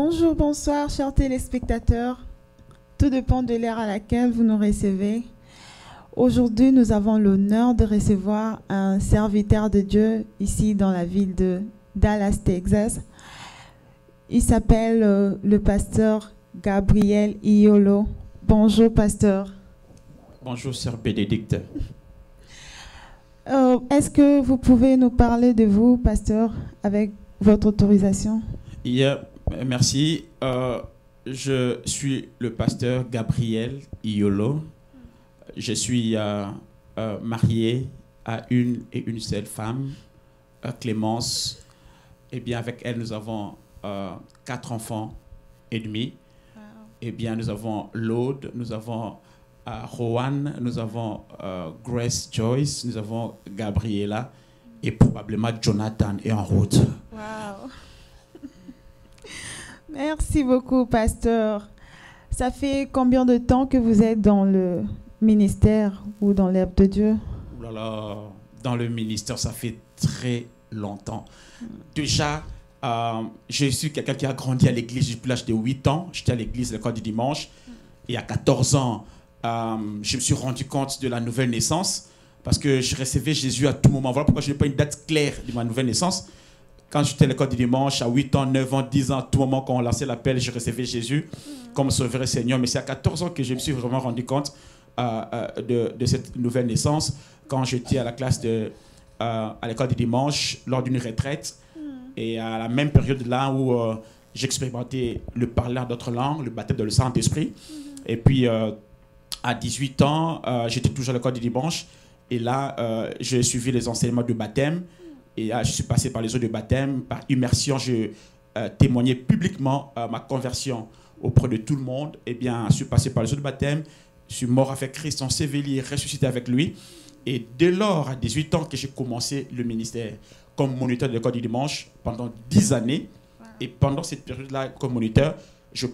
Bonjour, bonsoir, chers téléspectateurs. Tout dépend de l'ère à laquelle vous nous recevez. Aujourd'hui, nous avons l'honneur de recevoir un serviteur de Dieu ici dans la ville de Dallas, Texas. Il s'appelle le pasteur Gabriel Iyolo. Bonjour, pasteur. Bonjour, sœur Bénédicte. Est-ce que vous pouvez nous parler de vous, pasteur, avec votre autorisation? Merci. Je suis le pasteur Gabriel Iyolo. Je suis marié à une et une seule femme, Clémence. Et bien, avec elle, nous avons 4 enfants et demi. Wow. Et bien, nous avons Laude, nous avons Rowan, nous avons Grace Joyce, nous avons Gabriela et probablement Jonathan est en route. Wow. Merci beaucoup, pasteur. Ça fait combien de temps que vous êtes dans le ministère ou dans l'œuvre de Dieu? Ouh là là, dans le ministère, ça fait très longtemps. Déjà, je suis quelqu'un qui a grandi à l'église depuis l'âge de 8 ans. J'étais à l'église l'école du dimanche. Et à 14 ans, je me suis rendu compte de la nouvelle naissance parce que je recevais Jésus à tout moment. Voilà pourquoi je n'ai pas une date claire de ma nouvelle naissance. Quand j'étais à l'école du dimanche, à 8 ans, 9 ans, 10 ans, à tout moment, quand on lançait l'appel, je recevais Jésus comme sauveur et Seigneur. Mais c'est à 14 ans que je me suis vraiment rendu compte de cette nouvelle naissance quand j'étais à la classe à l'école du dimanche lors d'une retraite. Et à la même période là où j'expérimentais le parler d'autres langues, le baptême de le Saint-Esprit. Et puis, à 18 ans, j'étais toujours à l'école du dimanche. Et là, j'ai suivi les enseignements du baptême. Et je suis passé par les eaux de baptême. Par immersion, je témoignais publiquement ma conversion auprès de tout le monde. Et bien, je suis passé par les eaux de baptême. Je suis mort avec Christ, enseveli, ressuscité avec lui. Et dès lors, à 18 ans, que j'ai commencé le ministère comme moniteur de l'école du dimanche pendant 10 années. Wow. Et pendant cette période-là, comme moniteur, je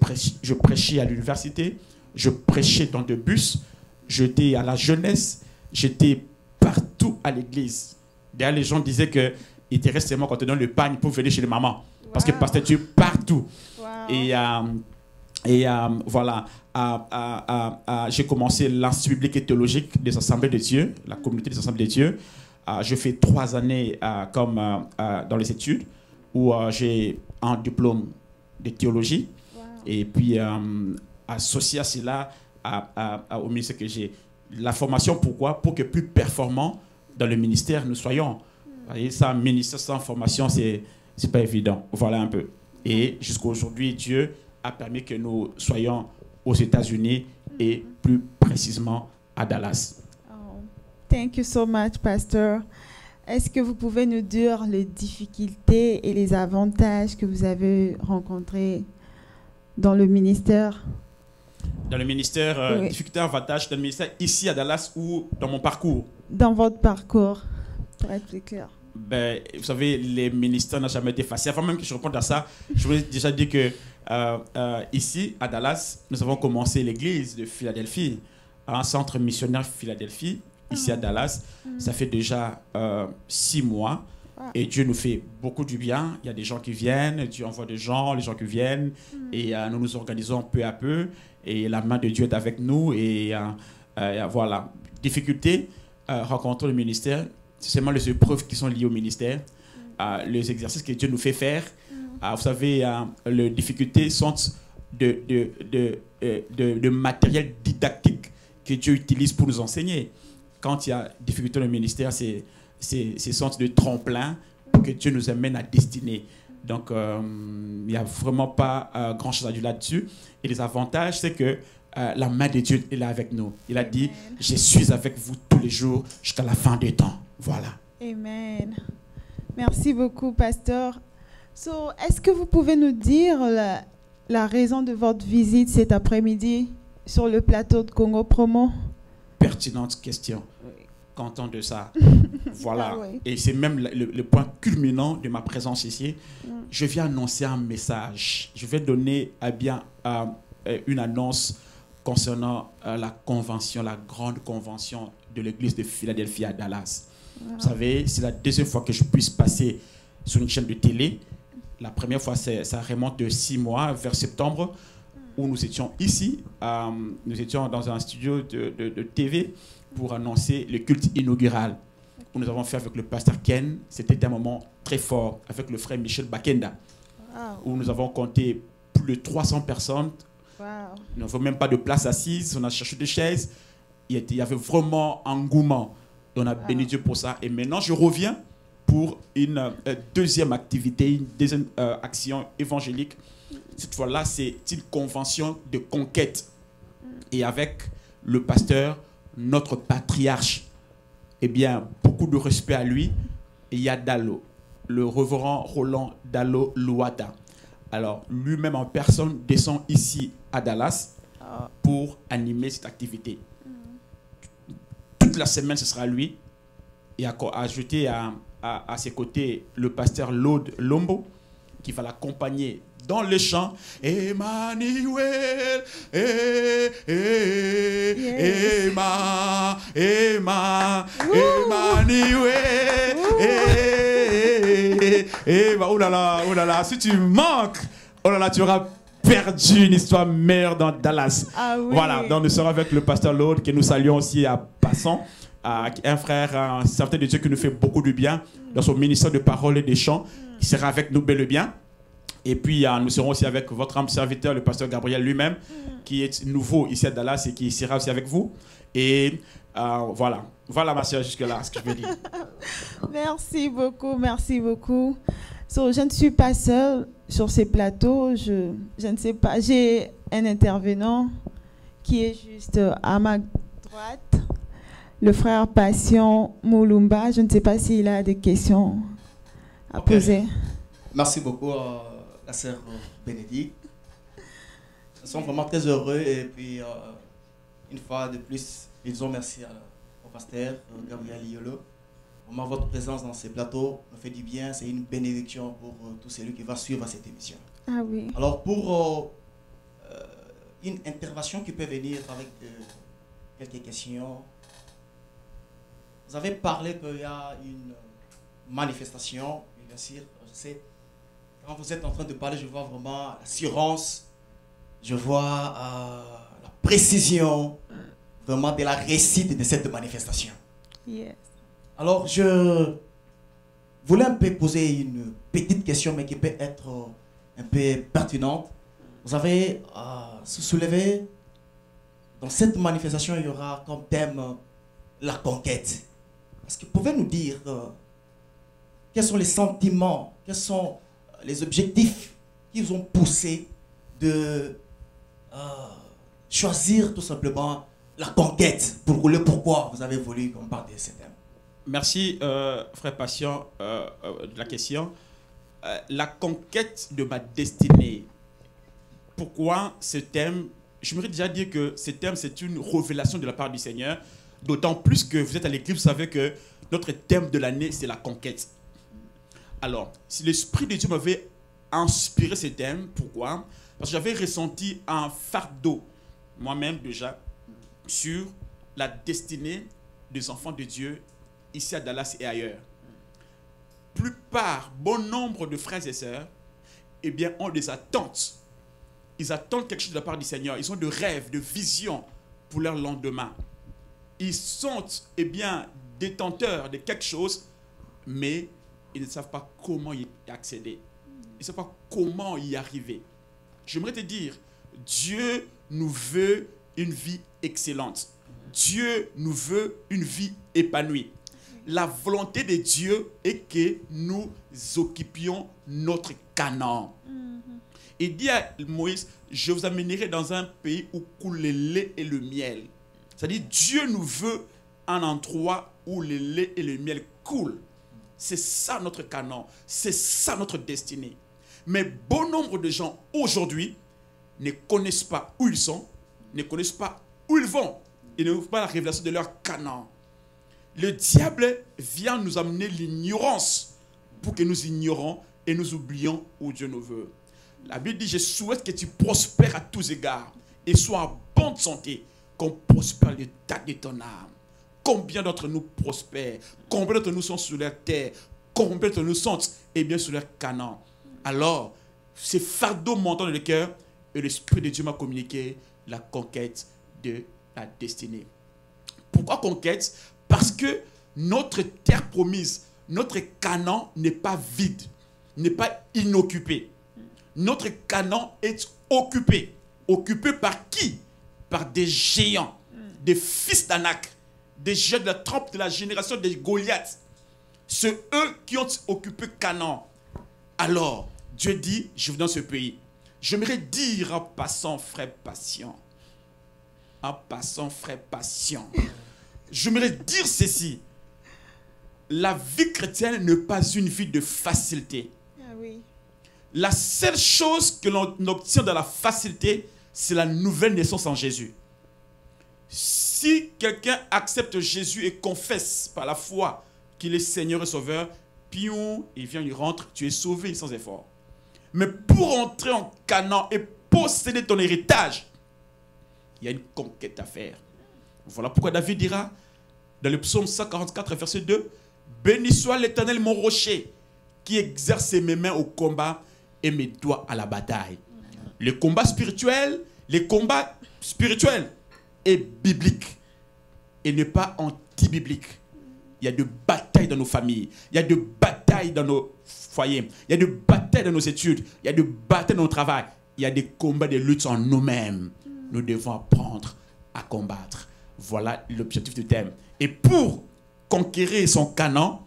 prêchais à l'université, je prêchais dans des bus, j'étais à la jeunesse, j'étais partout à l'église. D'ailleurs, les gens disaient qu'ils étaient restés quand on donne le pain pour venir chez les mamans. Wow. Parce que pasteur Dieu partout. Wow. Et voilà, j'ai commencé l'Institut biblique et théologique des Assemblées de Dieu, la communauté des Assemblées de Dieu. Je fais 3 années dans les études où j'ai un diplôme de théologie. Wow. Et puis, associé à cela, au ministère que j'ai. La formation, pourquoi? Pour que plus performants dans le ministère nous soyons. Vous voyez, ça, un ministère sans formation, c'est pas évident. Voilà un peu. Et jusqu'à aujourd'hui, Dieu a permis que nous soyons aux États-Unis et plus précisément à Dallas. Thank you so much, pasteur. Est-ce que vous pouvez nous dire les difficultés et les avantages que vous avez rencontrés dans le ministère? Dans le ministère, oui. Difficultés, avantages dans le ministère ici à Dallas ou dans mon parcours? Dans votre parcours, pour être plus clair. Ben, vous savez, les ministères n'ont jamais été faciles. Avant même que je réponde à ça, je voulais déjà dire que ici à Dallas, nous avons commencé l'église de Philadelphie, un centre missionnaire Philadelphie. Ici à Dallas, ça fait déjà 6 mois et Dieu nous fait beaucoup du bien. Il y a des gens qui viennent, Dieu envoie des gens, les gens qui viennent et nous nous organisons peu à peu et la main de Dieu est avec nous et voilà. Difficultés rencontrer le ministère, c'est seulement les épreuves qui sont liées au ministère, les exercices que Dieu nous fait faire. Vous savez, les difficultés sont de matériel didactique que Dieu utilise pour nous enseigner. Quand il y a difficulté dans le ministère, c'est sorte de tremplin pour que Dieu nous amène à destinée. Donc, il n'y a vraiment pas grand-chose à dire là-dessus. Et les avantages, c'est que la main de Dieu est là avec nous. Il a dit, je suis avec vous tous les jours jusqu'à la fin des temps. Voilà. Amen. Merci beaucoup, pasteur. Est-ce que vous pouvez nous dire la raison de votre visite cet après-midi sur le plateau de Congo Promo? Pertinente question. Oui. Content de ça. Voilà. Ah, oui. Et c'est même le point culminant de ma présence ici. Je viens annoncer un message. Je vais donner une annonce concernant la convention, la grande convention de l'église de Philadelphie à Dallas. Wow. Vous savez, c'est la deuxième fois que je puisse passer sur une chaîne de télé La première fois, ça remonte de 6 mois, vers septembre, où nous étions ici. Nous étions dans un studio de TV pour annoncer le culte inaugural que nous avons fait avec le pasteur Ken. C'était un moment très fort avec le frère Michel Bakenda, où nous avons compté plus de 300 personnes. Nous n'avons même pas de place assise, on a cherché des chaises. Il y avait vraiment un engouement. On a béni Dieu pour ça. Et maintenant, je reviens pour une deuxième activité, une deuxième action évangélique. Cette fois-là, c'est une convention de conquête. Et avec le pasteur, notre patriarche, eh bien, beaucoup de respect à lui. Et il y a Dalo, le révérend Roland Dalo Louada. Alors, lui-même en personne descend ici à Dallas pour animer cette activité. Toute la semaine, ce sera lui. Et ajouter à ses côtés le pasteur Lode Lombo, qui va l'accompagner dans le chant. Emmanuel, Emmanuel, oh là là, si tu manques, oh là là, tu auras perdu une histoire meilleure dans Dallas. Voilà, donc nous serons avec le pasteur Lode, que nous saluons aussi à passant. Un frère, un serviteur de Dieu qui nous fait beaucoup de bien dans son ministère de parole et de chant. Il sera avec nous bel et bien. Et puis nous serons aussi avec votre âme serviteur, le pasteur Gabriel lui-même, qui est nouveau ici à Dallas et qui sera aussi avec vous. Et voilà ma soeur, jusque-là, ce que je veux dire. Merci beaucoup, merci beaucoup. Je ne suis pas seule sur ces plateaux. Je ne sais pas, j'ai un intervenant qui est juste à ma droite. Le frère Passion Moulumba, je ne sais pas s'il a des questions à poser. Merci beaucoup, la sœur Bénédicte. Nous sommes vraiment très heureux et puis, une fois de plus, disons merci au pasteur Gabriel Iolo. Vraiment, votre présence dans ces plateaux nous fait du bien, c'est une bénédiction pour tous celui qui va suivre cette émission. Ah oui. Alors, pour une intervention qui peut venir avec quelques questions, vous avez parlé qu'il y a une manifestation, et bien sûr, je sais, quand vous êtes en train de parler, je vois vraiment l'assurance, je vois la précision vraiment de la réussite de cette manifestation. Yes. Alors, je voulais un peu poser une petite question, mais qui peut être un peu pertinente. Vous avez soulevé, dans cette manifestation, il y aura comme thème la conquête. Est-ce que vous pouvez nous dire quels sont les sentiments, quels sont les objectifs qui vous ont poussé de choisir tout simplement la conquête, pour le pourquoi vous avez voulu qu'on parle de ce thème? Merci, frère Patient, de la question. La conquête de ma destinée. Pourquoi ce thème? J'aimerais déjà dire que ce thème, c'est une révélation de la part du Seigneur. D'autant plus que vous êtes à l'église, vous savez que notre thème de l'année, c'est la conquête. Alors, si l'Esprit de Dieu m'avait inspiré ce thème, pourquoi? Parce que j'avais ressenti un fardeau, moi-même déjà, sur la destinée des enfants de Dieu, ici à Dallas et ailleurs. Bon nombre de frères et sœurs, eh bien, ont des attentes. Ils attendent quelque chose de la part du Seigneur. Ils ont de rêves, de visions pour leur lendemain. Ils sont, eh bien, détenteurs de quelque chose, mais ils ne savent pas comment y accéder. Ils ne savent pas comment y arriver. J'aimerais te dire, Dieu nous veut une vie excellente. Dieu nous veut une vie épanouie. La volonté de Dieu est que nous occupions notre Canaan. Il dit à Moïse, je vous amènerai dans un pays où coule le lait et le miel. C'est-à-dire, Dieu nous veut un endroit où le lait et le miel coulent. C'est ça notre Canaan. C'est ça notre destinée. Mais bon nombre de gens aujourd'hui ne connaissent pas où ils sont, ne connaissent pas où ils vont. Ils ne voient pas la révélation de leur Canaan. Le diable vient nous amener l'ignorance pour que nous ignorons et nous oublions où Dieu nous veut. La Bible dit, je souhaite que tu prospères à tous égards et sois en bonne santé, qu'on prospère l'état de ton âme. Combien d'entre nous prospèrent? Combien d'entre nous sont sur leur terre? Combien d'entre nous sont, eh bien, sur leur Canaan? Alors, ces fardeaux montant dans le cœur, et l'Esprit de Dieu m'a communiqué la conquête de la destinée. Pourquoi conquête? Parce que notre terre promise, notre Canaan n'est pas vide, n'est pas inoccupé. Notre Canaan est occupé. Occupé par qui? Par des géants, des fils d'Anak, des géants de la trempe de la génération des Goliaths. C'est eux qui ont occupé Canaan. Alors, Dieu dit, je vais dans ce pays. J'aimerais dire en passant, frère patient. En passant, frère patient. J'aimerais dire ceci. La vie chrétienne n'est pas une vie de facilité. Ah oui. La seule chose que l'on obtient dans la facilité, c'est la nouvelle naissance en Jésus. Si quelqu'un accepte Jésus et confesse par la foi qu'il est Seigneur et Sauveur, pion, il vient, il rentre, tu es sauvé sans effort. Mais pour entrer en Canaan et posséder ton héritage, il y a une conquête à faire. Voilà pourquoi David dira, dans le psaume 144, verset 2, « Béni soit l'Éternel, mon rocher, qui exerce mes mains au combat et mes doigts à la bataille. » Le combat spirituel, les combats spirituels est biblique et n'est pas anti-biblique. Il y a de batailles dans nos familles, il y a de batailles dans nos foyers, il y a de batailles dans nos études, il y a de batailles dans nos travail, il y a des combats, des luttes en nous-mêmes. Nous devons apprendre à combattre. Voilà l'objectif du thème. Et pour conquérir son Canaan,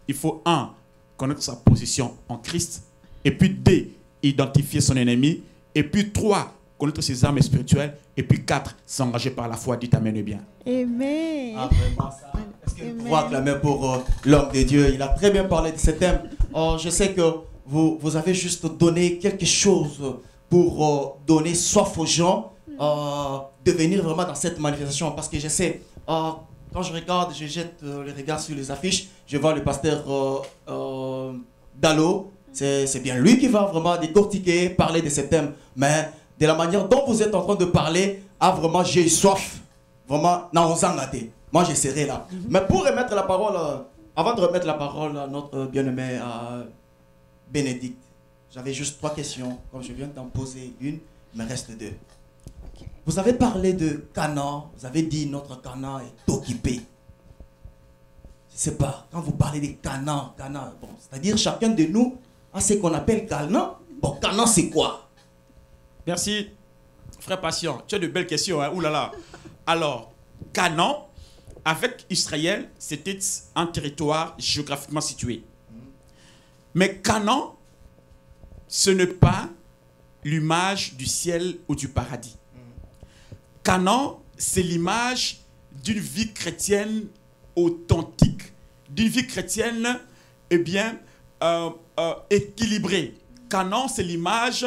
il faut 1. Connaître sa position en Christ, et puis 2. Identifier son ennemi, et puis 3. Connaître ses armes spirituelles, et puis 4. S'engager par la foi. Dites amen bien. Amen. Ah, vraiment ça. Est-ce que vous pouvez acclamer pour l'homme de Dieu? Il a très bien parlé de ce thème. Je sais que vous avez juste donné quelque chose pour donner soif aux gens de venir vraiment dans cette manifestation. Parce que je sais, quand je regarde, je jette le regard sur les affiches, je vois le pasteur Dalo. C'est bien lui qui va vraiment décortiquer, parler de ce thème. Mais de la manière dont vous êtes en train de parler, vraiment, j'ai soif. Vraiment, moi, je serai là. Mais pour remettre la parole, avant de remettre la parole à notre bien-aimé Bénédicte, j'avais juste 3 questions. Comme je viens d'en poser une, il me reste 2. Vous avez parlé de Canaan, vous avez dit notre Canaan est occupé. Je ne sais pas, quand vous parlez de Canaan, bon, c'est-à-dire chacun de nous a ce qu'on appelle Canaan. Bon, Canaan, c'est quoi? Merci, frère patient. Tu as de belles questions, hein? Ouh là là. Alors, Canaan, avec Israël, c'était un territoire géographiquement situé. Mais Canaan, ce n'est pas l'image du ciel ou du paradis. Canaan, c'est l'image d'une vie chrétienne authentique, d'une vie chrétienne, eh bien, équilibrée. Canaan, c'est l'image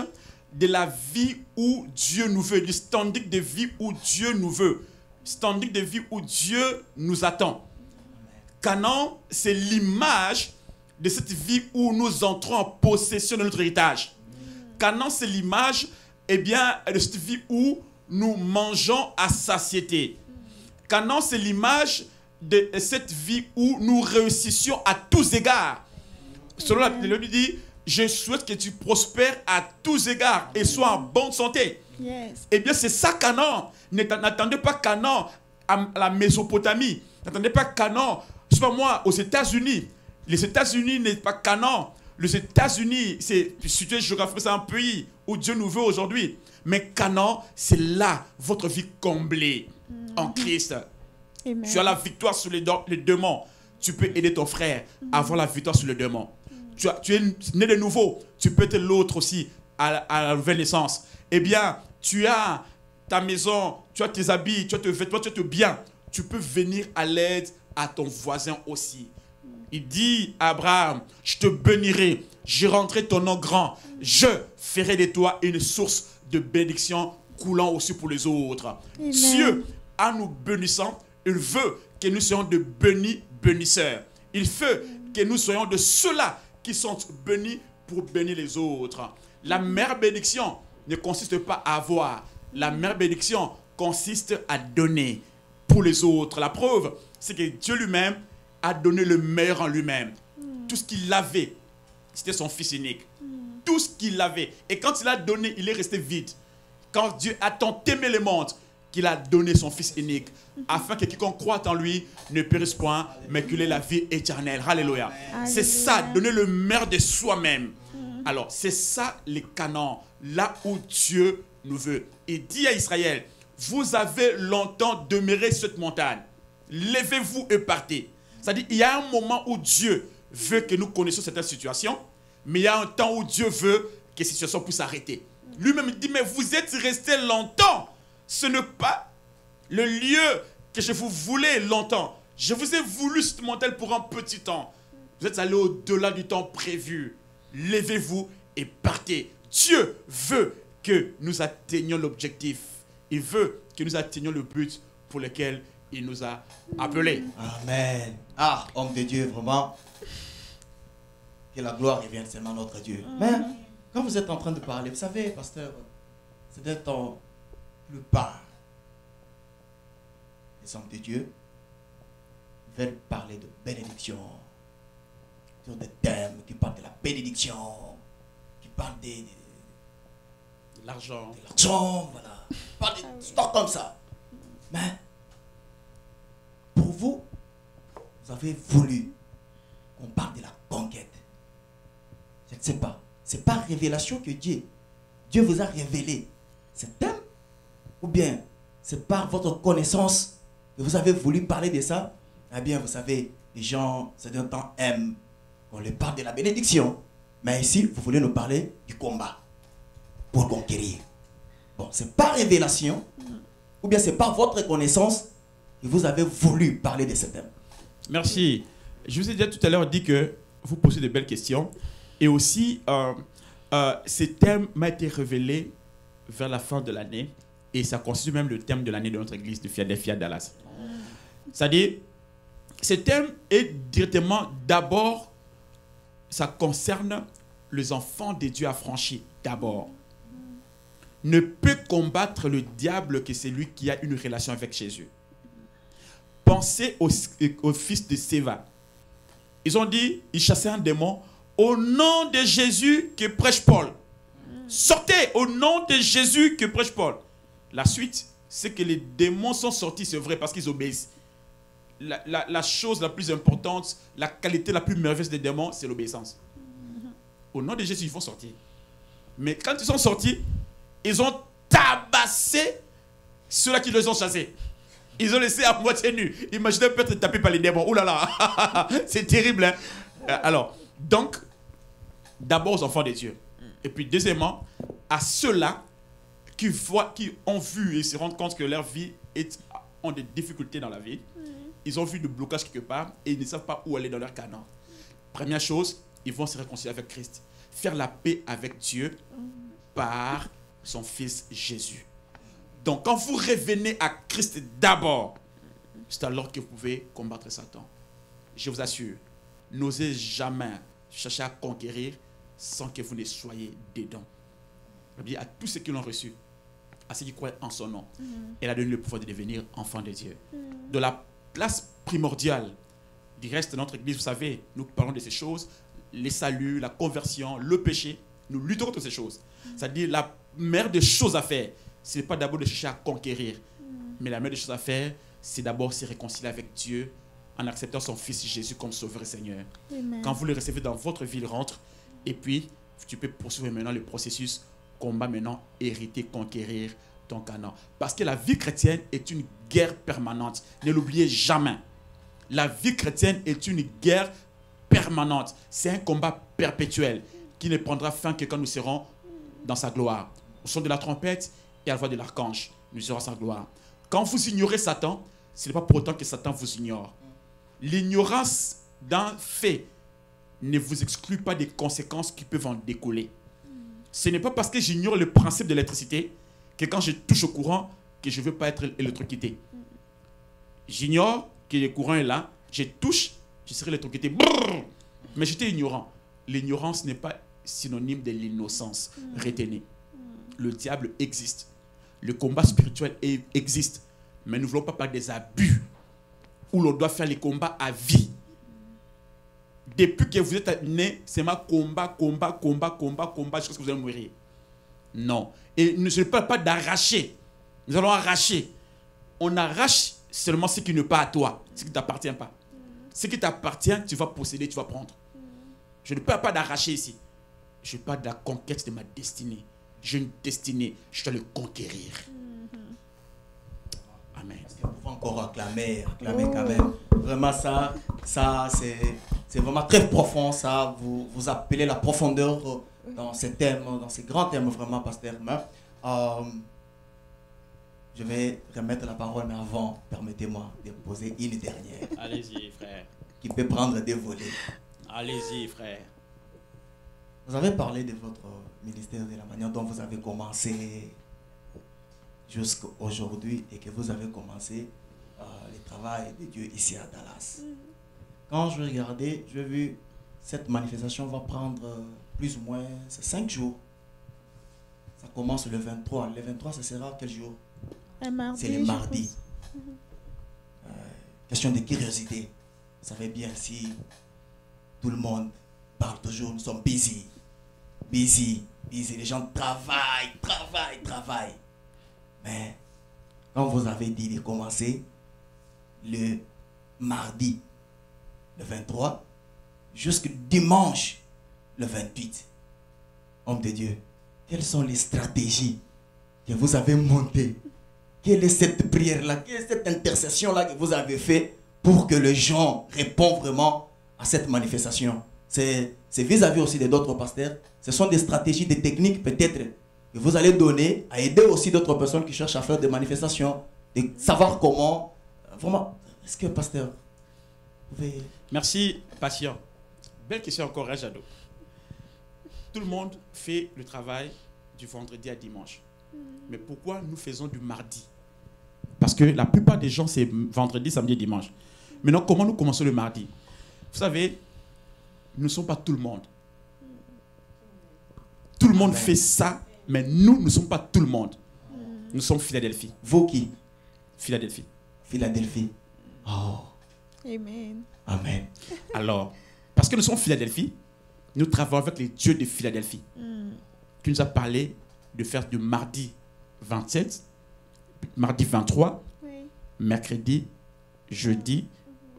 de la vie où Dieu nous veut, du standing de vie où Dieu nous veut, standing de vie où Dieu nous attend. Canaan, c'est l'image de cette vie où nous entrons en possession de notre héritage. Canaan, c'est l'image, eh bien, de cette vie où nous mangeons à satiété. Canaan, c'est l'image de cette vie où nous réussissions à tous égards. Selon la Bible dit, je souhaite que tu prospères à tous égards et sois en bonne santé. Yes. Eh bien, c'est ça Canaan. N'attendez pas Canaan à la Mésopotamie. N'attendez pas Canaan, je sais pas moi, aux États-Unis. Les États-Unis n'est pas Canaan. Les États-Unis, c'est situé géographiquement, c'est un pays où Dieu nous veut aujourd'hui. Mais Canaan, c'est là votre vie comblée en Christ. Amen. Tu as la victoire sur les démons. Tu peux aider ton frère à avoir la victoire sur les démons. Tu es né de nouveau. Tu peux être l'autre aussi à la nouvelle naissance. Eh bien, tu as ta maison, tu as tes habits, tu as tes vêtements, tu as tes biens. Tu peux venir à l'aide à ton voisin aussi. Il dit à Abraham, je te bénirai, je rendrai ton nom grand, je ferai de toi une source de bénédiction coulant aussi pour les autres. Amen. Dieu, en nous bénissant, il veut que nous soyons de bénis bénisseurs. Il veut que nous soyons de ceux-là qui sont bénis pour bénir les autres. La meilleure bénédiction ne consiste pas à avoir. La meilleure bénédiction consiste à donner pour les autres. La preuve, c'est que Dieu lui-même a donné le meilleur en lui-même. Tout ce qu'il avait, c'était son fils unique. tout ce qu'il avait. Et quand il a donné, il est resté vide. Quand Dieu a tant aimé le monde, qu'il a donné son Fils unique, afin que quiconque croit en lui ne périsse point, mais qu'il ait la vie éternelle. Alléluia. C'est ça, donner le meilleur de soi-même. Alors, c'est ça les canons, là où Dieu nous veut. Il dit à Israël, vous avez longtemps demeuré sur cette montagne. Levez-vous et partez. C'est-à-dire, il y a un moment où Dieu veut que nous connaissions certaines situations, mais il y a un temps où Dieu veut que ces situations puissent s'arrêter. Lui-même dit, mais vous êtes restés longtemps. Ce n'est pas le lieu que je vous voulais longtemps. Je vous ai voulu cette montagne pour un petit temps. Vous êtes allés au-delà du temps prévu. Levez-vous et partez. Dieu veut que nous atteignions l'objectif. Il veut que nous atteignions le but pour lequel il nous a appelés. Amen. Ah, homme de Dieu, vraiment. Que la gloire revienne seulement à notre Dieu. Mais quand vous êtes en train de parler, vous savez, pasteur, c'est un temps plus bas. Les hommes de Dieu veulent parler de bénédiction. Sur des thèmes qui parlent de la bénédiction, qui parlent de l'argent. Voilà. Parlent de stocks comme ça. Mais pour vous, vous avez voulu qu'on parle de la conquête. Je ne sais pas. C'est par révélation que Dieu vous a révélé ce thème, ou bien c'est par votre connaissance que vous avez voulu parler de ça. Eh bien, vous savez, les gens, c'est un temps aiment qu'on leur parle de la bénédiction. Mais ici, vous voulez nous parler du combat pour conquérir. Bon, c'est par révélation, ou bien c'est par votre connaissance que vous avez voulu parler de ce thème. Merci. Je vous ai déjà tout à l'heure dit que vous posez de belles questions. Et aussi, ce thème m'a été révélé vers la fin de l'année. Et ça constitue même le thème de l'année de notre église de Philadelphia, Dallas. C'est-à-dire, ce thème est directement, d'abord, ça concerne les enfants de Dieu affranchis, d'abord. Ne peut combattre le diable que celui qui a une relation avec Jésus. Pensez au fils de Séva. Ils ont dit, ils chassaient un démon. Au nom de Jésus que prêche Paul. Sortez au nom de Jésus que prêche Paul. La suite, c'est que les démons sont sortis, c'est vrai, parce qu'ils obéissent. La chose la plus importante, la qualité la plus merveilleuse des démons, c'est l'obéissance. Au nom de Jésus, ils vont sortir. Mais quand ils sont sortis, ils ont tabassé ceux-là qui les ont chassés. Ils ont laissé à moitié nus. Imaginez peut-être tapé par les démons. Ouh là là, c'est terrible. Hein? Alors, donc, d'abord aux enfants de Dieu. Et puis, deuxièmement, à ceux-là qui ont vu et se rendent compte que leur vie ont des difficultés dans la vie. Ils ont vu le blocage quelque part et ils ne savent pas où aller dans leur canon. Première chose, ils vont se réconcilier avec Christ. Faire la paix avec Dieu par son Fils Jésus. Donc, quand vous revenez à Christ d'abord, c'est alors que vous pouvez combattre Satan. Je vous assure, n'osez jamais chercher à conquérir sans que vous ne soyez dedans. À tous ceux qui l'ont reçu, à ceux qui croient en son nom, elle a donné le pouvoir de devenir enfant de Dieu. De la place primordiale du reste de notre église, vous savez, nous parlons de ces choses, les saluts, la conversion, le péché, nous luttons contre ces choses. C'est-à-dire la meilleure des choses à faire, ce n'est pas d'abord de chercher à conquérir, mais la meilleure des choses à faire, c'est d'abord se réconcilier avec Dieu en acceptant son Fils Jésus comme Sauveur et Seigneur. Amen. Quand vous le recevez dans votre vie, il rentre, et puis tu peux poursuivre maintenant le processus, combat maintenant, hériter, conquérir ton canon. Parce que la vie chrétienne est une guerre permanente. Ne l'oubliez jamais. La vie chrétienne est une guerre permanente. C'est un combat perpétuel qui ne prendra fin que quand nous serons dans sa gloire. Au son de la trompette et à la voix de l'archange, nous serons dans sa gloire. Quand vous ignorez Satan, ce n'est pas pour autant que Satan vous ignore. L'ignorance d'un fait ne vous exclut pas des conséquences qui peuvent en découler. Ce n'est pas parce que j'ignore le principe de l'électricité que quand je touche au courant, que je ne veux pas être électrocuté. J'ignore que le courant est là, je touche, je serai électrocuté. Brrr. Mais j'étais ignorant. L'ignorance n'est pas synonyme de l'innocence. Retenez. Le diable existe. Le combat spirituel existe. Mais nous ne voulons pas parler des abus où l'on doit faire les combats à vie. Depuis que vous êtes né, c'est ma combat jusqu'à ce que vous allez mourir. Non. Et je ne parle pas d'arracher. Nous allons arracher. On arrache seulement ce qui n'est pas à toi, ce qui ne t'appartient pas. Ce qui t'appartient, tu vas posséder, tu vas prendre. Je ne parle pas d'arracher ici. Je parle de la conquête de ma destinée. J'ai une destinée, je dois le conquérir. Amen. Est-ce qu'on peut encore acclamer quand même. Vraiment ça c'est vraiment très profond, ça. Vous appelez la profondeur dans ces thèmes, dans ces grands thèmes vraiment, pasteur. Je vais remettre la parole, mais avant, permettez-moi de poser une dernière. Allez-y, frère. Qui peut prendre des volets. Allez-y, frère. Vous avez parlé de votre ministère, de la manière dont vous avez commencé jusqu'à aujourd'hui et que vous avez commencé le travail de Dieu ici à Dallas. Quand je regardais, j'ai vu cette manifestation va prendre plus ou moins 5 jours. Ça commence le 23. Le 23, ce sera quel jour? C'est le mardi. Question de curiosité. Vous savez bien, si tout le monde parle toujours, nous sommes busy. Les gens travaillent. Mais quand vous avez dit de commencer le mardi, le 23, jusqu'au dimanche, le 28, homme de Dieu, quelles sont les stratégies que vous avez montées? Quelle est cette prière-là? Quelle est cette intercession-là que vous avez fait pour que les gens répondent vraiment à cette manifestation? C'est vis-à-vis aussi d'autres pasteurs. Ce sont des stratégies, des techniques peut-être que vous allez donner à aider aussi d'autres personnes qui cherchent à faire des manifestations, de savoir comment. Vraiment, est-ce que pasteur, vous pouvez... Merci, patient. Belle question encore, Jado. Tout le monde fait le travail du vendredi à dimanche. Mais pourquoi nous faisons du mardi? Parce que la plupart des gens, c'est vendredi, samedi, dimanche. Maintenant, comment nous commençons le mardi? Vous savez, nous ne sommes pas tout le monde. Tout le monde fait ça, mais nous ne sommes pas tout le monde. Nous sommes Philadelphie. Vous qui? Philadelphie. Philadelphie. Oh. Amen. Amen. Alors, parce que nous sommes Philadelphie, nous travaillons avec les dieux de Philadelphie. Tu nous as parlé de faire du mardi 27, mardi 23, mercredi, jeudi,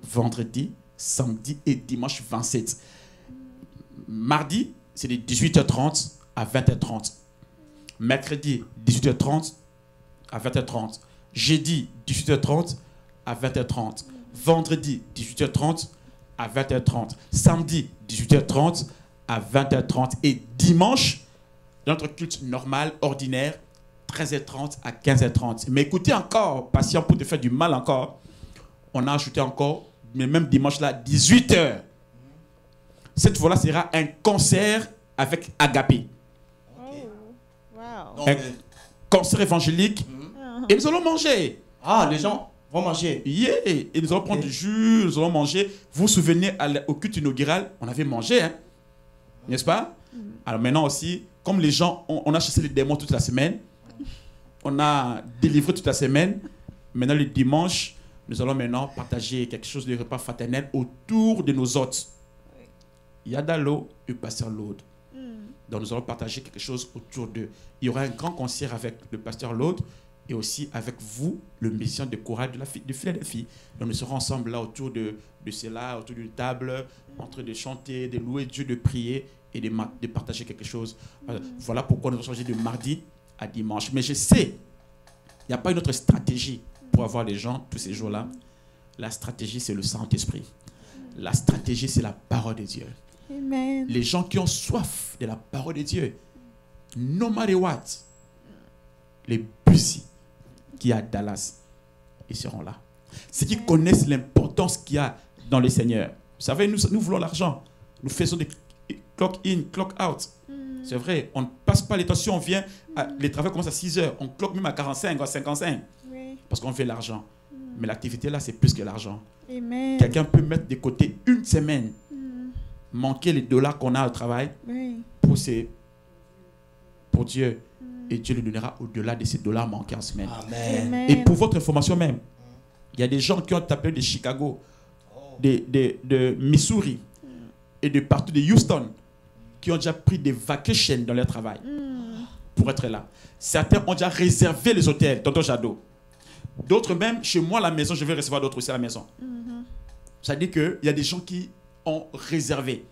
vendredi, samedi et dimanche 27. Mardi, c'est de 18h30 à 20h30. Mercredi, 18h30 à 20h30. Jeudi, 18h30 à 20h30. Vendredi, 18h30 à 20h30. Samedi, 18h30 à 20h30. Et dimanche, notre culte normal, ordinaire, 13h30 à 15h30. Mais écoutez encore, patient, pour te faire du mal encore, on a ajouté encore, mais même dimanche là, 18h. Cette fois-là, sera un concert avec Agapé. Wow. Un concert évangélique. Et nous allons manger. Ah, les gens vont manger. Yeah. Et nous allons prendre du jus, nous allons manger. Vous vous souvenez, au culte inaugural, on avait mangé, hein? N'est-ce pas? Alors maintenant aussi, comme les gens, on a chassé les démons toute la semaine, on a délivré toute la semaine, maintenant le dimanche, nous allons maintenant partager quelque chose de repas fraternel autour de nos hôtes. Yadalo et pasteur Lode. Donc nous allons partager quelque chose autour d'eux. Il y aura un grand concert avec le pasteur Lode et aussi avec vous, le musicien de chorale de Philadelphie. Donc nous serons ensemble là autour de cela, autour d'une table, en train de chanter, de louer Dieu, de prier et de partager quelque chose. Voilà pourquoi nous avons changé de mardi à dimanche. Mais je sais, il n'y a pas une autre stratégie pour avoir les gens tous ces jours-là. La stratégie, c'est le Saint-Esprit. La stratégie, c'est la parole de Dieu. Amen. Les gens qui ont soif de la parole de Dieu, no matter what, les busy qui à Dallas, ils seront là. Ceux qui connaissent l'importance qu'il y a dans le Seigneur. Vous savez, nous voulons l'argent. Nous faisons des clock in, clock out. C'est vrai, on ne passe pas les temps. Si on vient, les travaux commencent à 6 heures, on cloque même à 45 ou à 55. Parce qu'on fait l'argent. Mais l'activité là, c'est plus que l'argent. Quelqu'un peut mettre de côté une semaine, manquer les dollars qu'on a au travail pour Dieu. Et Dieu lui donnera au-delà de ces dollars manqués en semaine. Amen. Et pour votre information même, il y a des gens qui ont tapé de Chicago, de Missouri, et de partout de Houston qui ont déjà pris des vacations dans leur travail pour être là. Certains ont déjà réservé les hôtels, tonton Jadot. D'autres même, chez moi à la maison, je vais recevoir d'autres aussi à la maison. Ça veut dire qu'il y a des gens qui ont réservé.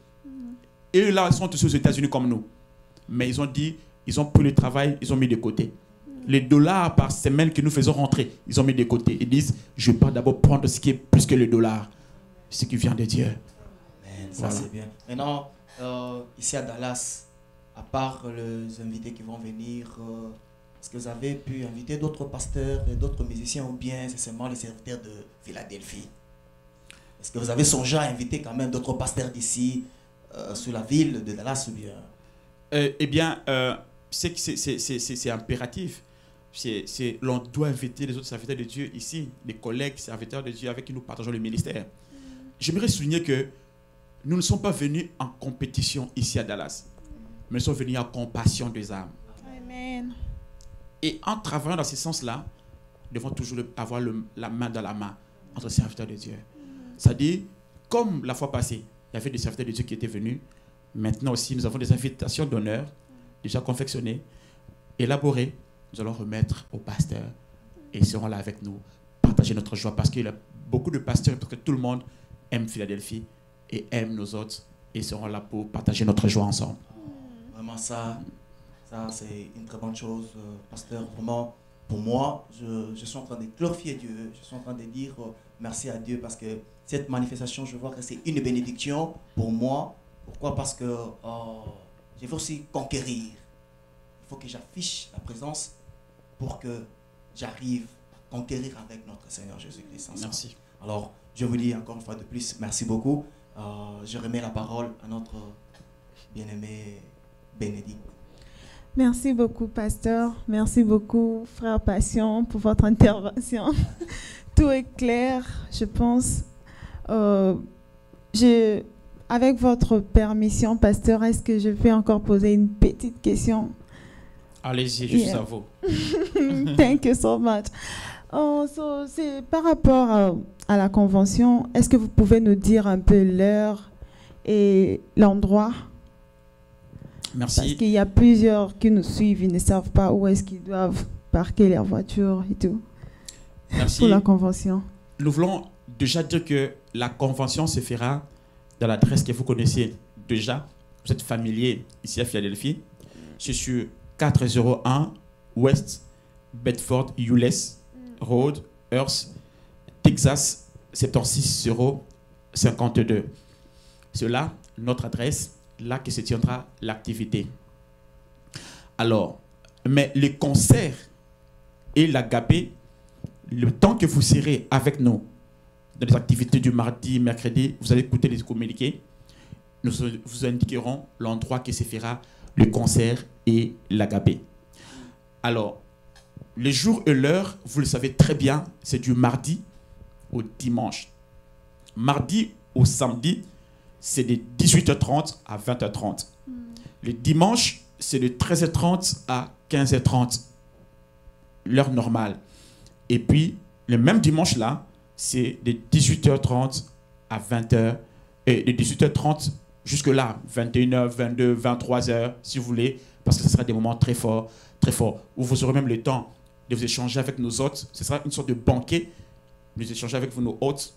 Et là, ils sont tous aux États-Unis comme nous. Mais ils ont dit, ils ont pris le travail, ils ont mis de côté. Les dollars par semaine que nous faisons rentrer, ils ont mis de côté. Ils disent, je vais d'abord prendre ce qui est plus que le dollar, ce qui vient de Dieu. Amen, ça c'est bien. Maintenant, ici à Dallas, à part les invités qui vont venir, est-ce que vous avez pu inviter d'autres pasteurs et d'autres musiciens ou bien c'est seulement les serviteurs de Philadelphie? Est-ce que vous avez songé à inviter quand même d'autres pasteurs d'ici, sur la ville de Dallas ou bien? Eh bien, c'est impératif. L'on doit inviter les autres serviteurs de Dieu ici, les collègues serviteurs de Dieu avec qui nous partageons le ministère. J'aimerais souligner que nous ne sommes pas venus en compétition ici à Dallas, mais nous sommes venus en compassion des âmes. Amen. Et en travaillant dans ce sens-là, nous devons toujours avoir la main dans la main entre serviteurs de Dieu. C'est-à-dire, comme la fois passée, il y avait des serviteurs de Dieu qui étaient venus, maintenant aussi, nous avons des invitations d'honneur déjà confectionnées, élaborées. Nous allons remettre aux pasteurs et ils seront là avec nous, partager notre joie parce qu'il y a beaucoup de pasteurs, parce que tout le monde aime Philadelphie et aime nos autres et seront là pour partager notre joie ensemble. Vraiment, ça c'est une très bonne chose, pasteur. Vraiment, pour moi, je suis en train de glorifier Dieu. Je suis en train de dire merci à Dieu parce que cette manifestation, je vois que c'est une bénédiction pour moi. Pourquoi? Parce que je veux aussi conquérir. Il faut que j'affiche la présence pour que j'arrive à conquérir avec notre Seigneur Jésus-Christ. Merci. Alors, je vous dis encore une fois de plus, merci beaucoup. Je remets la parole à notre bien-aimé Bénédicte. Merci beaucoup, pasteur. Merci beaucoup, frère Passion, pour votre intervention. Tout est clair, je pense. Avec votre permission, pasteur, est-ce que je peux encore poser une petite question? Allez-y, je suis à vous. Thank you so much. C'est par rapport à la convention, est-ce que vous pouvez nous dire un peu l'heure et l'endroit? Merci. Parce qu'il y a plusieurs qui nous suivent, ils ne savent pas où est-ce qu'ils doivent parquer leur voiture et tout. Merci. Pour la convention. Nous voulons déjà dire que la convention se fera dans l'adresse que vous connaissez déjà. Vous êtes familier ici à Philadelphie. C'est sur 401 West Bedford Euless Road, Hearst, Texas 76052. C'est là notre adresse, là que se tiendra l'activité. Alors, mais les concerts et l'agapé, le temps que vous serez avec nous dans les activités du mardi, mercredi, vous allez écouter les communiqués. Nous vous indiquerons l'endroit que se fera le concert et l'agapé. Alors, les jours et l'heure, vous le savez très bien, c'est du mardi au dimanche. Mardi au samedi, c'est de 18h30 à 20h30. Le dimanche, c'est de 13h30 à 15h30, l'heure normale. Et puis, le même dimanche-là, c'est de 18h30 à 20h, et de 18h30 jusque-là, 21h, 22h, 23h, si vous voulez, parce que ce sera des moments très forts, où vous aurez même le temps de vous échanger avec nos hôtes. Ce sera une sorte de banquet, nous échanger avec nos hôtes,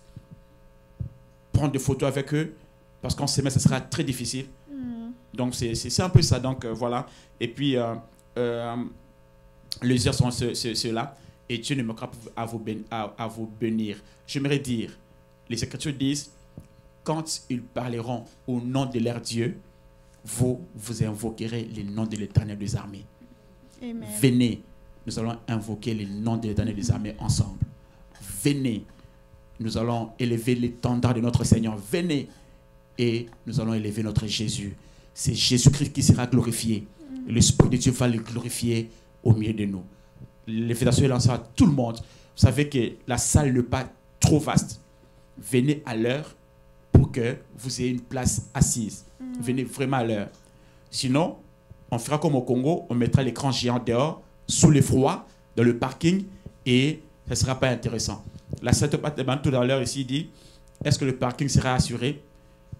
prendre des photos avec eux, parce qu'en semaine, ce sera très difficile. Donc, c'est un peu ça. Donc, voilà. Et puis, les heures sont ceux-là. Et Dieu ne manquera pas à vous bénir. J'aimerais dire, les Écritures disent, quand ils parleront au nom de leur Dieu, vous invoquerez le nom de l'Éternel des armées. Amen. Venez, nous allons invoquer le nom de l'Éternel des armées ensemble. Venez, nous allons élever l'étendard de notre Seigneur. Venez, et nous allons élever notre Jésus. C'est Jésus-Christ qui sera glorifié. Et l'Esprit de Dieu va le glorifier au milieu de nous. L'invitation est lancée à tout le monde. Vous savez que la salle n'est pas trop vaste. Venez à l'heure pour que vous ayez une place assise. Venez vraiment à l'heure. Sinon, on fera comme au Congo, on mettra l'écran géant dehors, sous le froid, dans le parking, et ça ne sera pas intéressant. La sainte Patéban tout à l'heure ici dit, est-ce que le parking sera assuré?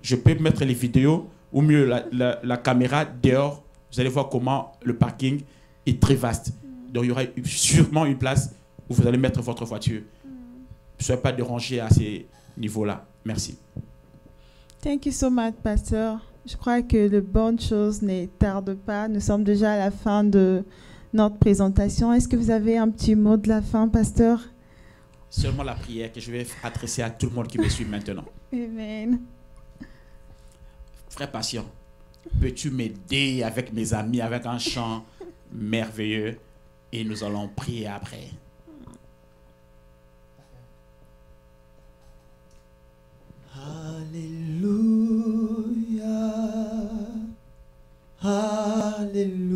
Je peux mettre les vidéos, ou mieux la caméra dehors. Vous allez voir comment le parking est très vaste. Donc il y aura sûrement une place où vous allez mettre votre voiture. Ne soyez pas dérangés à ces niveaux-là. Merci. Thank you so much, pasteur. Je crois que les bonnes choses ne tardent pas. Nous sommes déjà à la fin de notre présentation. Est-ce que vous avez un petit mot de la fin, pasteur? Seulement la prière que je vais adresser à tout le monde qui me suit maintenant. Amen. Frère Patient, peux-tu m'aider avec mes amis, avec un chant merveilleux et nous allons prier après. Alléluia, Alléluia,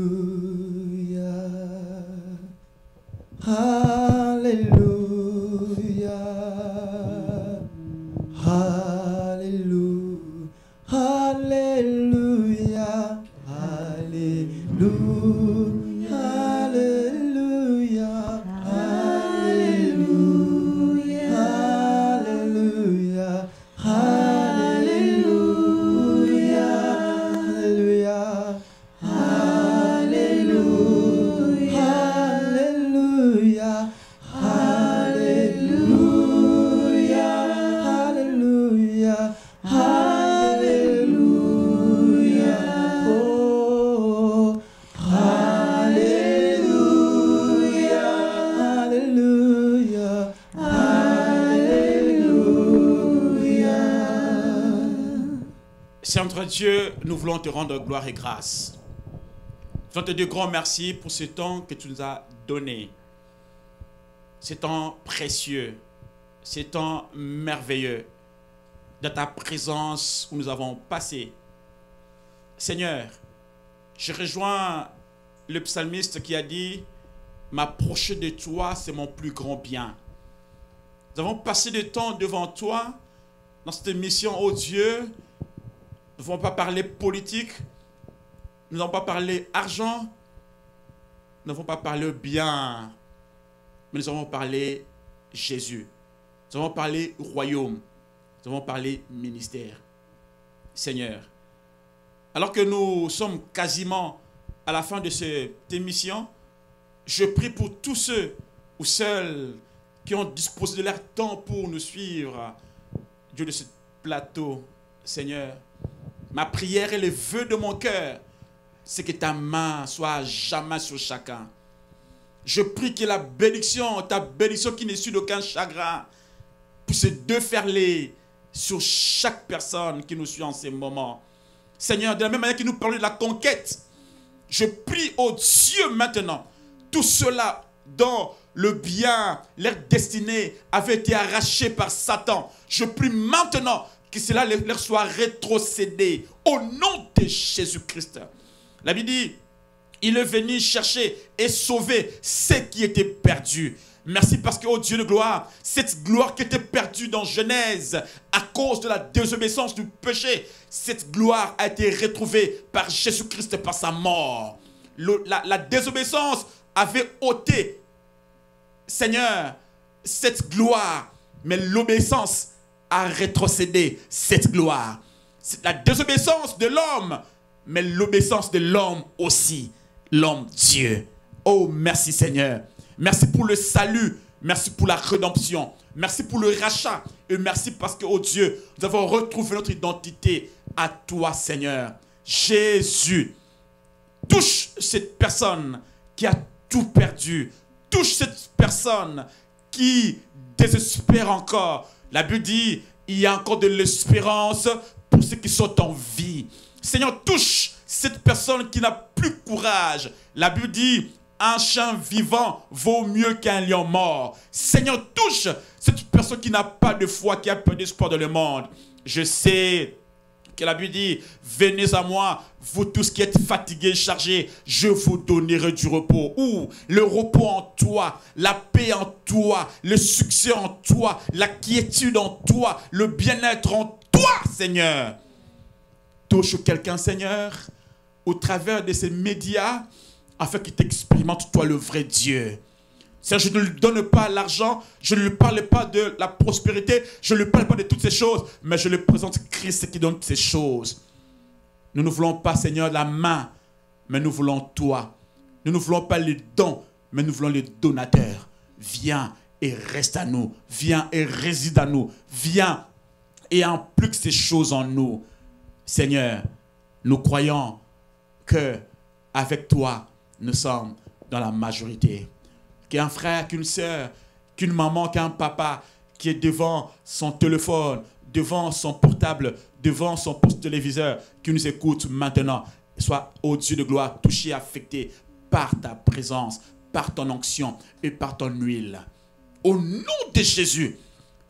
Alléluia, Alléluia, Alléluia, Alléluia, Alléluia, Alléluia, Alléluia, Alléluia, Alléluia, Alléluia, Alléluia, oh, Alléluia, Alléluia, Alléluia. Seigneur Dieu, nous voulons te rendre gloire et grâce. Nous voulons te dire grand merci pour ce temps que tu nous as donné. Ce temps précieux, ce temps merveilleux, dans ta présence où nous avons passé. Seigneur, je rejoins le psalmiste qui a dit « M'approcher de toi, c'est mon plus grand bien ». Nous avons passé du temps devant toi, dans cette mission, ô Dieu. Nous n'avons pas parlé politique, nous n'avons pas parlé argent, nous n'avons pas parlé bien, mais nous avons parlé Jésus. Nous avons parlé royaume, nous avons parlé ministère. Seigneur, alors que nous sommes quasiment à la fin de cette émission, je prie pour tous ceux ou celles qui ont disposé de leur temps pour nous suivre, Dieu de ce plateau, Seigneur. Ma prière et le vœu de mon cœur, c'est que ta main soit jamais sur chacun. Je prie que la bénédiction, ta bénédiction qui n'est issue d'aucun chagrin, puisse déferler sur chaque personne qui nous suit en ces moments. Seigneur, de la même manière que nous parlons de la conquête, je prie au Dieu maintenant, tout cela dont le bien, leur destinée avait été arraché par Satan. Je prie maintenant que cela leur soit rétrocédé au nom de Jésus-Christ. La Bible dit, il est venu chercher et sauver ceux qui étaient perdus. Merci parce que, oh Dieu de gloire, cette gloire qui était perdue dans Genèse à cause de la désobéissance du péché, cette gloire a été retrouvée par Jésus-Christ par sa mort. La désobéissance avait ôté, Seigneur, cette gloire, mais l'obéissance a rétrocédé cette gloire. C'est la désobéissance de l'homme, mais l'obéissance de l'homme aussi, l'homme Dieu. Oh, merci Seigneur. Merci pour le salut, merci pour la rédemption, merci pour le rachat et merci parce que, oh Dieu, nous avons retrouvé notre identité à toi, Seigneur. Jésus, touche cette personne qui a tout perdu, touche cette personne qui désespère encore. La Bible dit, il y a encore de l'espérance pour ceux qui sont en vie. Seigneur, touche cette personne qui n'a plus courage. La Bible dit, un chien vivant vaut mieux qu'un lion mort. Seigneur, touche cette personne qui n'a pas de foi, qui a peu d'espoir dans le monde. Je sais que la Bible dit, venez à moi, vous tous qui êtes fatigués, chargés, je vous donnerai du repos. Ou le repos en toi, la paix en toi, le succès en toi, la quiétude en toi, le bien-être en toi, Seigneur. Touche quelqu'un, Seigneur, au travers de ces médias, afin qu'il t'expérimente, toi, le vrai Dieu. Seigneur, je ne lui donne pas l'argent, je ne lui parle pas de la prospérité, je ne lui parle pas de toutes ces choses, mais je lui présente Christ qui donne toutes ces choses. Nous ne voulons pas, Seigneur, la main, mais nous voulons toi. Nous ne voulons pas les dons, mais nous voulons les donateurs. Viens et reste à nous. Viens et réside à nous. Viens et implique ces choses en nous. Seigneur, nous croyons que avec toi, nous sommes dans la majorité. Qu'un frère, qu'une sœur, qu'une maman, qu'un papa qui est devant son téléphone, devant son portable, devant son poste téléviseur, qui nous écoute maintenant, soit au Dieu de gloire, touché, affecté par ta présence, par ton onction et par ton huile. Au nom de Jésus,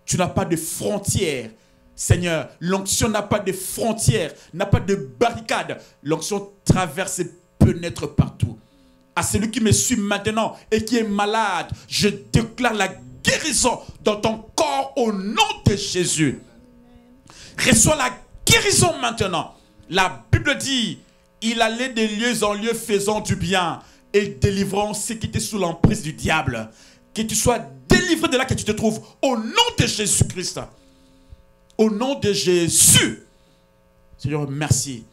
tu n'as pas de frontières. Seigneur, l'onction n'a pas de frontières, n'a pas de barricades. L'onction traverse et pénètre partout. À celui qui me suit maintenant et qui est malade, je déclare la guérison dans ton corps au nom de Jésus. Reçois la guérison maintenant. La Bible dit, il allait de lieu en lieu faisant du bien et délivrant ceux qui étaient sous l'emprise du diable. Que tu sois délivré de là que tu te trouves au nom de Jésus-Christ. Au nom de Jésus. Seigneur, merci.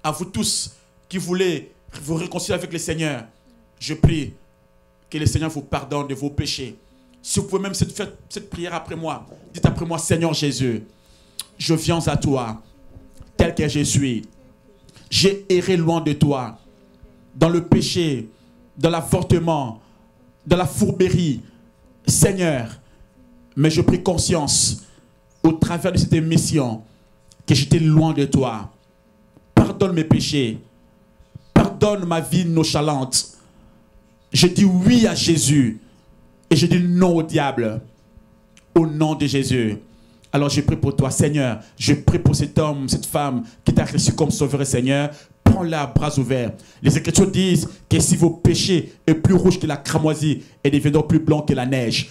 À vous tous qui voulez vous réconcilier avec le Seigneur, je prie que le Seigneur vous pardonne de vos péchés. Si vous pouvez même faire cette prière après moi, dites après moi, Seigneur Jésus, je viens à toi, tel que je suis. J'ai erré loin de toi, dans le péché, dans l'avortement, dans la fourberie. Seigneur, mais je prie conscience, au travers de cette émission, que j'étais loin de toi. Pardonne mes péchés. Pardonne ma vie nonchalante. Je dis oui à Jésus et je dis non au diable. Au nom de Jésus. Alors je prie pour toi, Seigneur. Je prie pour cet homme, cette femme qui t'a reçu comme sauveur et Seigneur. Prends-la à bras ouverts. Les Écritures disent que si vos péchés sont plus rouges que la cramoisie et deviendront plus blancs que la neige,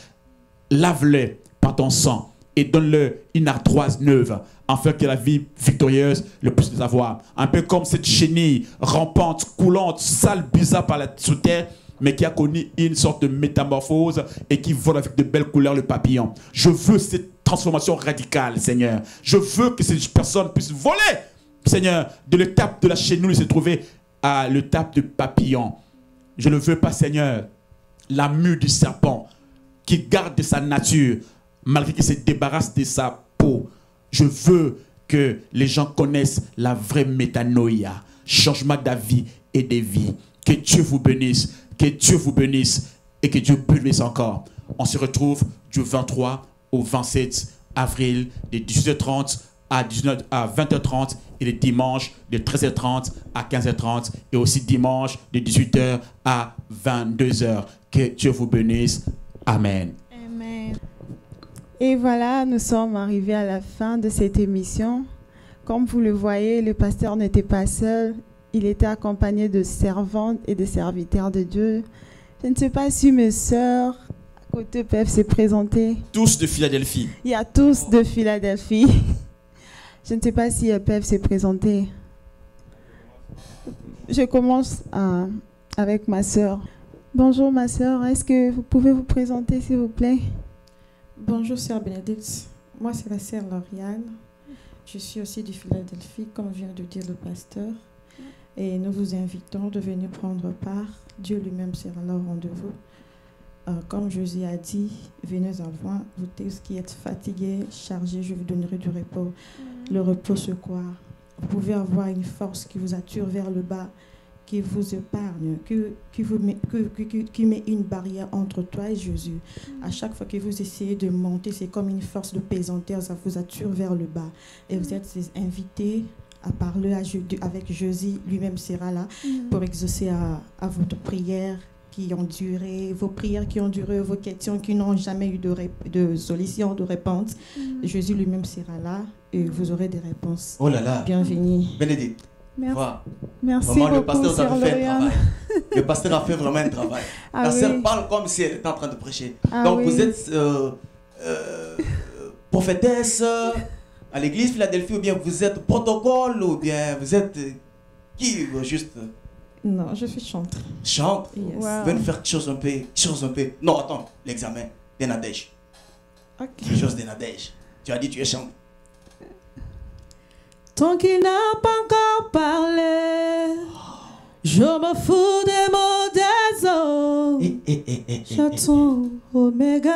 lave-les par ton sang et donne-leur une ardoise neuve, afin que la vie victorieuse le puisse les avoir. Un peu comme cette chenille rampante, coulante, sale, bizarre par la sous terre, mais qui a connu une sorte de métamorphose et qui vole avec de belles couleurs le papillon. Je veux cette transformation radicale, Seigneur. Je veux que ces personnes puissent voler, Seigneur, de l'étape de la chenille se trouver à l'étape du papillon. Je ne veux pas, Seigneur, la mue du serpent qui garde sa nature, malgré qu'il se débarrasse de sa peau. Je veux que les gens connaissent la vraie métanoïa, changement d'avis et de vie. Que Dieu vous bénisse, que Dieu vous bénisse et que Dieu bénisse encore. On se retrouve du 23 au 27 avril de 18h30 à 20h30 et le dimanche de 13h30 à 15h30 et aussi dimanche de 18h à 22h. Que Dieu vous bénisse. Amen. Amen. Et voilà, nous sommes arrivés à la fin de cette émission. Comme vous le voyez, le pasteur n'était pas seul. Il était accompagné de servantes et de serviteurs de Dieu. Je ne sais pas si mes sœurs à côté peuvent se présenter. Tous de Philadelphie. Il y a tous de Philadelphie. Je ne sais pas si elles peuvent se présenter. Je commence avec ma sœur. Bonjour ma sœur, est-ce que vous pouvez vous présenter s'il vous plaît? Bonjour sœur Bénédicte, moi c'est la sœur Lauriane. Je suis aussi de Philadelphie, comme vient de dire le pasteur. Et nous vous invitons de venir prendre part. Dieu lui-même sera là au rendez-vous. Comme Jésus a dit, venez en moi, vous tous qui êtes fatigués, chargés, je vous donnerai du repos. Le repos c'est quoi? Vous pouvez avoir une force qui vous attire vers le bas, qui vous épargne, qui met une barrière entre toi et Jésus. À chaque fois que vous essayez de monter, c'est comme une force de pesanteur, ça vous attire vers le bas. Et vous êtes invités à parler avec Jésus, lui-même sera là pour exaucer à votre prière qui ont duré, vos prières qui ont duré, vos questions qui n'ont jamais eu de solution, de réponse. Jésus lui-même sera là et vous aurez des réponses. Oh là là. Bienvenue. Bénédicte. Merci. Voilà. Merci vraiment, beaucoup, le pasteur a fait un Lauriane. travail. Le pasteur a fait vraiment un travail. La sœur parle comme si elle était en train de prêcher. Donc vous êtes prophétesse à l'église Philadelphie, ou bien vous êtes protocole, ou bien vous êtes qui juste? Non, je suis chanteur. Chante. Yes. Wow. Viens nous faire quelque chose un peu. Non, attends, l'examen. Des Nadège. Ok. Quelque chose des Nadège. Tu as dit tu es chanteur. Tant qu'il n'a pas encore parlé, je me fous des mots des autres. J'attends Oméga.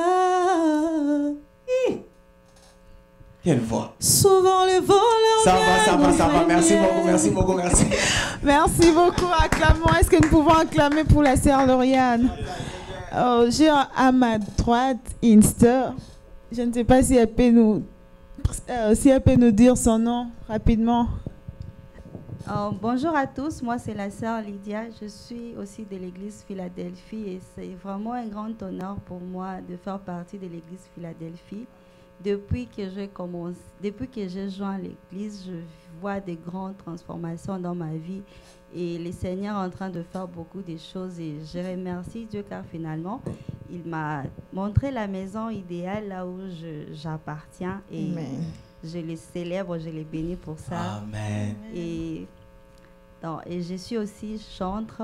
Quelle voix. Souvent les voleurs. Ça va. Merci beaucoup. Merci beaucoup. Acclamons. Est-ce que nous pouvons acclamer pour la sœur Lauriane? J'ai à ma droite Inster. Je ne sais pas si elle peut nous dire son nom rapidement. Bonjour à tous, moi c'est la sœur Lydia, je suis aussi de l'église Philadelphie et c'est vraiment un grand honneur pour moi de faire partie de l'église Philadelphie. Depuis que j'ai joint l'église, je vois des grandes transformations dans ma vie et le Seigneur est en train de faire beaucoup de choses et je remercie Dieu car finalement il m'a montré la maison idéale là où j'appartiens et Amen. je les célèbre, je les bénis pour ça. Amen. Et je suis aussi chantre.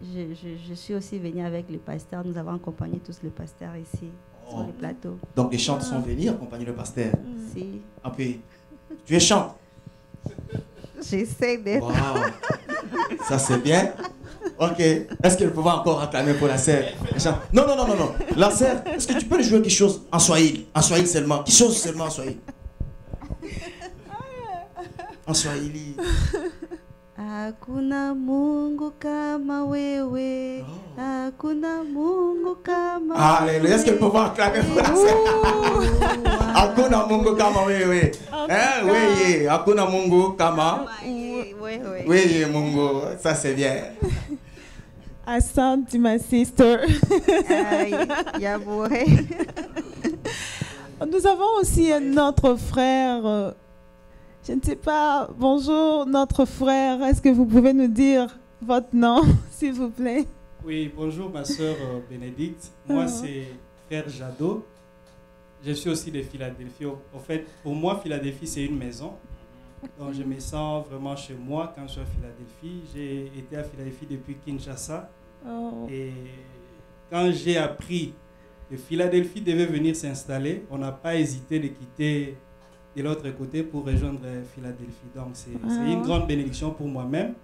Je suis aussi venue avec le pasteur. Nous avons accompagné tous le pasteur ici sur le plateau. Donc les chants sont venus accompagner le pasteur. Si. Un peu. Tu es chante. J'essaie d'être. Wow. Ça c'est bien. Ok. Est-ce qu'elle peut encore acclamer pour la sœur? Non. La sœur, est-ce que tu peux jouer quelque chose en Swahili? En Swahili seulement. Quelque chose seulement en Swahili. En Swahili. Hakuna Mungu kama wewe. Hakuna Mungu kama wewe. Alléluia. Est-ce qu'elle peut acclamer pour la sœur? Hakuna Mungu kama wewe. Oui. Hakuna Mungu kama. Oui, Mungu. Ça c'est bien. Asante, my sister. Yabouré. Nous avons aussi notre frère. Je ne sais pas. Bonjour, notre frère. Est-ce que vous pouvez nous dire votre nom, s'il vous plaît? Oui, bonjour ma soeur Bénédicte. Moi, c'est frère Jadot. Je suis aussi de Philadelphie. En fait, pour moi, Philadelphie, c'est une maison. Donc, je me sens vraiment chez moi quand je suis à Philadelphie. J'ai été à Philadelphie depuis Kinshasa. Et quand j'ai appris que Philadelphie devait venir s'installer, on n'a pas hésité de quitter de l'autre côté pour rejoindre Philadelphie. Donc, c'est une grande bénédiction pour moi-même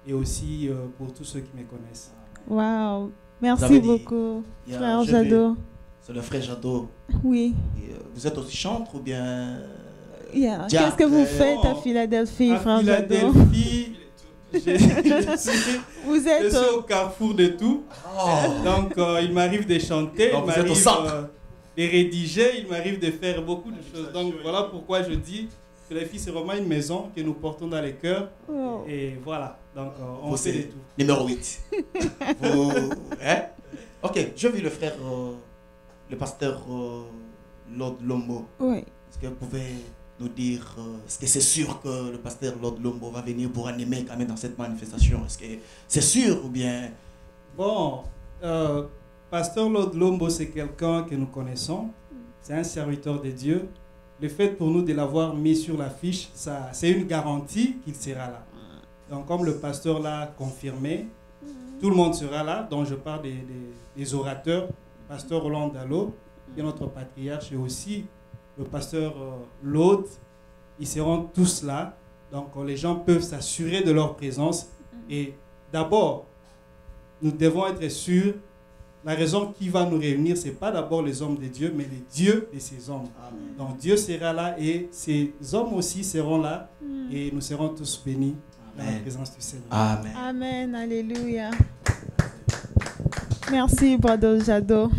et aussi pour tous ceux qui me connaissent. Wow. Merci beaucoup, frère Jadot. C'est le frère Jadot. Oui. Et, vous êtes aussi chantre ou bien... Qu'est-ce que vous faites à Philadelphie, frère Jadot? À Philadelphie, je suis au carrefour de tout. Donc, il m'arrive de chanter, il m'arrive de rédiger, il m'arrive de faire beaucoup de choses. Donc, voilà pourquoi je dis que la fille, c'est vraiment une maison que nous portons dans les cœurs. Et voilà, donc on fait de tout. Numéro 8. Ok, je vis le frère, le pasteur Lord Lombo. Oui. Est-ce que vous pouvez nous dire, est-ce que c'est sûr que le pasteur Lord Lombo va venir pour animer quand même dans cette manifestation? Est-ce que c'est sûr ou bien... Bon, pasteur Lord Lombo, c'est quelqu'un que nous connaissons. C'est un serviteur de Dieu. Le fait pour nous de l'avoir mis sur l'affiche, c'est une garantie qu'il sera là. Donc, comme le pasteur l'a confirmé, tout le monde sera là. Donc, je parle des orateurs. Le pasteur Roland Dallot, qui est notre patriarche, et aussi le pasteur Lord. Ils seront tous là. Donc, les gens peuvent s'assurer de leur présence. Et d'abord, nous devons être sûrs. La raison qui va nous réunir, ce n'est pas d'abord les hommes de Dieu, mais les dieux de ces hommes. Amen. Donc Dieu sera là et ces hommes aussi seront là et nous serons tous bénis dans la présence du Seigneur. Amen. Amen. Alléluia. Merci, Brother Jadot.